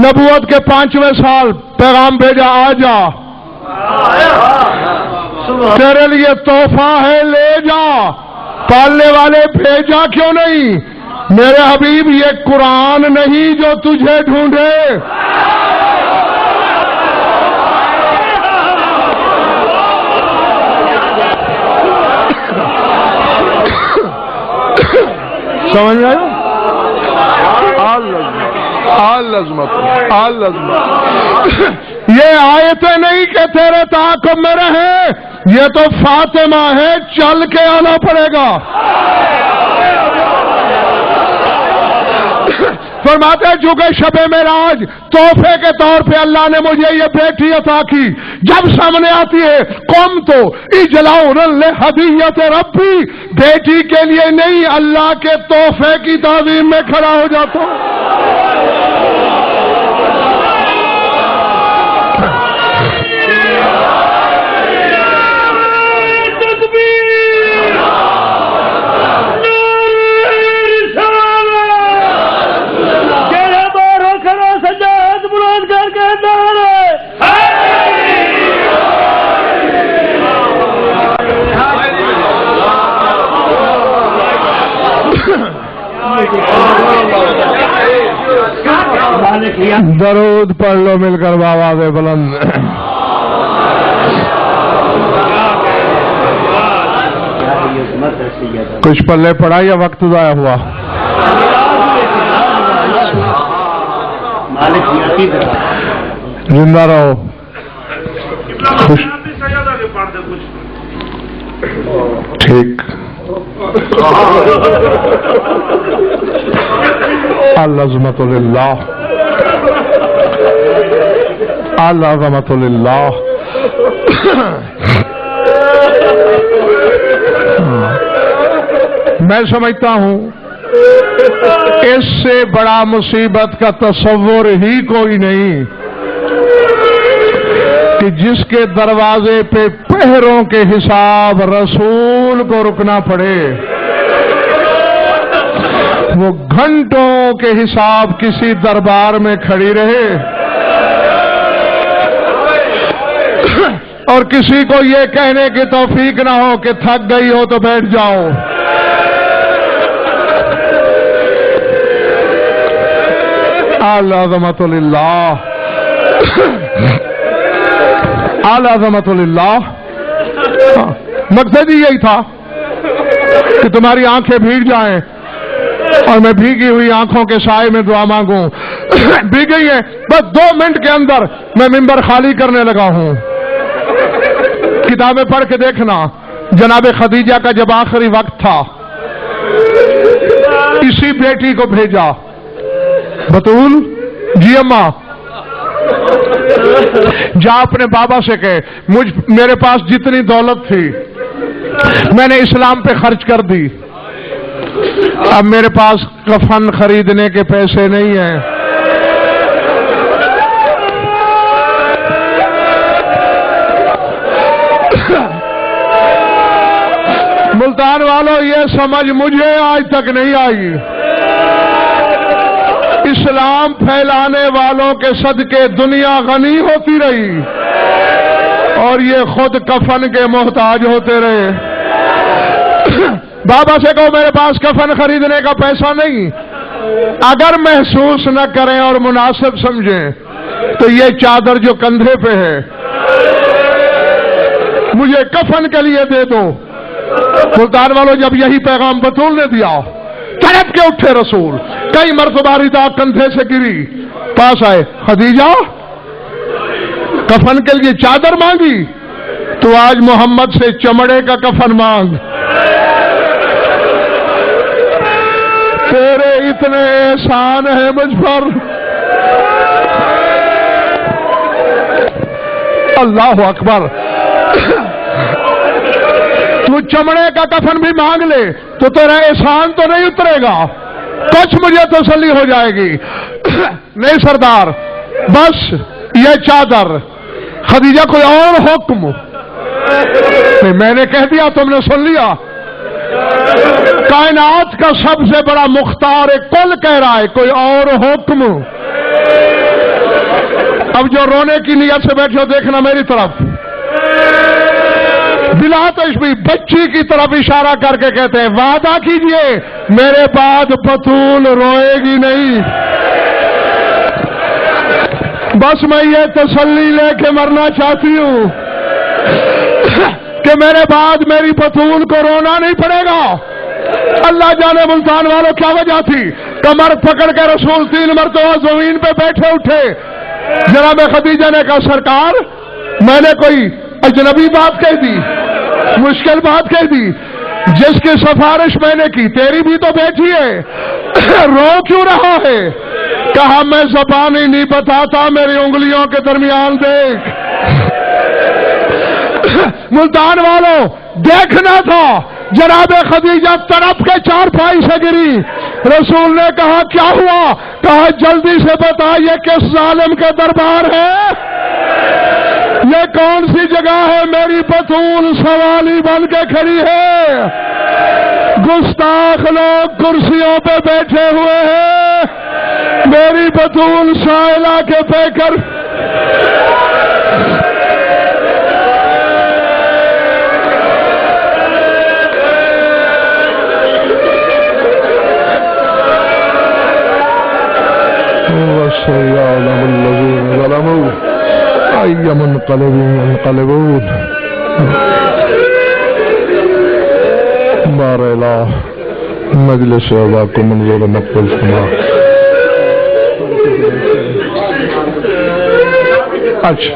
نبوت کے 5ویں سال پیغام بھیجا، آ جا تیرے لیے تحفہ ہے لے جا. پالنے والے بھیجا کیوں نہیں؟ میرے حبیب یہ قرآن نہیں جو تجھے ڈھونڈے. سمجھ آئے؟ یہ آیتیں نہیں کہ تیرے تعاقب میں رہے، یہ تو فاطمہ ہے، چل کے آنا پڑے گا. فرماتے ہیں چونکہ شب معراج تحفے کے طور پہ اللہ نے مجھے یہ بیٹی عطا کی، جب سامنے آتی ہے قوم تو اجلاؤ لہدیت ربی، بیٹی کے لیے نہیں اللہ کے تحفے کی تعظیم میں کھڑا ہو جاتا ہوں. درود پڑھ لو مل کر بآواز بلند. کچھ پلے پڑا یا وقت ضائع ہوا؟ زندہ رہو. خوش ٹھیک. العظمت للہ، العظمت للہ. میں سمجھتا ہوں اس سے بڑا مصیبت کا تصور ہی کوئی نہیں کہ جس کے دروازے پہ پہروں کے حساب رسول کو رکنا پڑے، وہ گھنٹوں کے حساب کسی دربار میں کھڑی رہے اور کسی کو یہ کہنے کی توفیق نہ ہو کہ تھک گئی ہو تو بیٹھ جاؤ. العظمت للہ، العظمت للہ. مقصد ہی یہی تھا کہ تمہاری آنکھیں بھیگ جائیں اور میں بھیگی ہوئی آنکھوں کے سائے میں دعا مانگوں. بھیگ گئی ہیں، بس 2 منٹ کے اندر میں ممبر خالی کرنے لگا ہوں. کتابیں پڑھ کے دیکھنا، جناب خدیجہ کا جب آخری وقت تھا اسی بیٹی کو بھیجا. بطول جی اماں جا اپنے بابا سے کہے میرے پاس جتنی دولت تھی میں نے اسلام پہ خرچ کر دی، اب میرے پاس کفن خریدنے کے پیسے نہیں ہیں. ملتان والوں یہ سمجھ مجھے آج تک نہیں آئی. اسلام پھیلانے والوں کے صدقے دنیا غنی ہوتی رہی اور یہ خود کفن کے محتاج ہوتے رہے. بابا سے کہو میرے پاس کفن خریدنے کا پیسہ نہیں. اگر محسوس نہ کریں اور مناسب سمجھیں تو یہ چادر جو کندھے پہ ہے مجھے کفن کے لیے دے دو. سلطان والوں جب یہی پیغام بطول نے دیا تڑپ کے اٹھے رسول. کئی مرتبہ ردا کندھے سے گری، پاس آئے. خدیجہ کفن کے لیے چادر مانگی تو آج محمد سے چمڑے کا کفن مانگ. تیرے اتنے احسان ہیں مجھ پر. اللہ اکبر. تو چمڑے کا کفن بھی مانگ لے تو تیرا احسان تو نہیں اترے گا، کچھ مجھے تسلی ہو جائے گی. نہیں سردار، بس یہ چادر. خدیجہ کوئی اور حکم؟ میں نے کہہ دیا تم نے سن لیا. کائنات کا سب سے بڑا مختار کل کہہ رہا ہے کوئی اور حکم. اب جو رونے کی نیت سے بیٹھے ہو دیکھنا میری طرف، بلا تشبیہ بچی کی طرف اشارہ کر کے کہتے ہیں وعدہ کیجئے میرے بعد بطول روئے گی نہیں. بس میں یہ تسلی لے کے مرنا چاہتی ہوں کہ میرے بعد میری بطول کو رونا نہیں پڑے گا. اللہ جانے ملتان والوں کیا وجہ تھی. کمر پکڑ کے رسول 3 مرتبہ زمین پہ بیٹھے اٹھے. جناب خدیجہ نے کہا سرکار میں نے کوئی اجنبی بات کہہ دی، مشکل بات کہہ دی، جس کی سفارش میں نے کی تیری بھی تو بیٹھی ہے، رو کیوں رہا ہے؟ کہا میں زبان ہی نہیں بتاتا، میری انگلیوں کے درمیان دیکھ. ملتان والوں دیکھنا تھا. جناب خدیجہ تڑپ کے چارپائی سے گری. رسول نے کہا کیا ہوا؟ کہا جلدی سے بتا یہ کس ظالم کے دربار ہے؟ یہ کون سی جگہ ہے؟ میری بطول سوالی بن کے کھڑی ہے. گستاخ لوگ کرسیوں پہ بیٹھے ہوئے ہیں، میری بطول سائلہ کے پیکر. سيعلم الذين ظلموا أي منقلب ينقلبون. بار الہ مجلس عزا کو منظور مقبول فرما. اچھا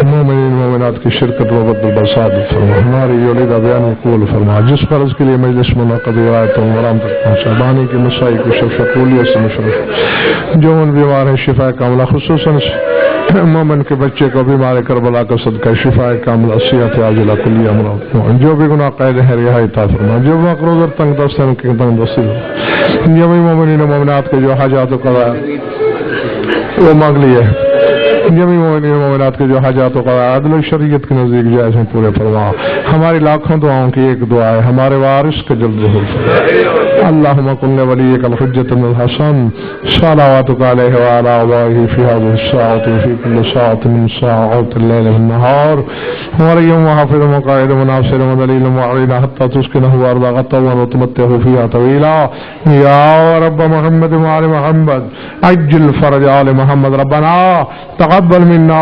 مومنین مومنات کی شرکت و بدل برسات فرما. ہماری یولیدہ بیان قبول فرما. جس فرض کے لیے مجلس منعقد ہوا ہے تو مرام تک پہنچا. بانی کی مسائی کو شفا قولیت سے مشرف. جو ان بیمار ہیں شفا کاملہ, خصوصاً مومن کے بچے کو بیمار کربلا کا صدقہ شفا کاملہ صحت عاجلہ کلیہ امراض. جو بھی گناہ قید ہے رہائی عطا فرما. جو مقروض اور تنگ دست ہیں ان کی تنگ دستی ہو. جميع مومنین مومنات کے جو حاجات و قضاء وہ مانگ لیے. جميع مومنین مومنات کے جو حاجات و قضاء عدل و شریعت کے نزدیک جائز ہیں پورے فرما. ہماری لاکھوں دعاؤں کی ایک دعا ہے, ہمارے وارث کا جلد ظہور فرما. اللهم كن لوليك الحجة بن الحسن صلواتك عليه وعلى آبائه في هذه الساعة وفي كل ساعة من ساعات الليل والنهار وليا وحافظ وقائد وناصر ودليل وعلينا حتى تسكنه وأرضا طوعا وتمتعه فيها طويلا. يا رب محمد وآل محمد عجل فرج آل محمد. ربنا تقبل منا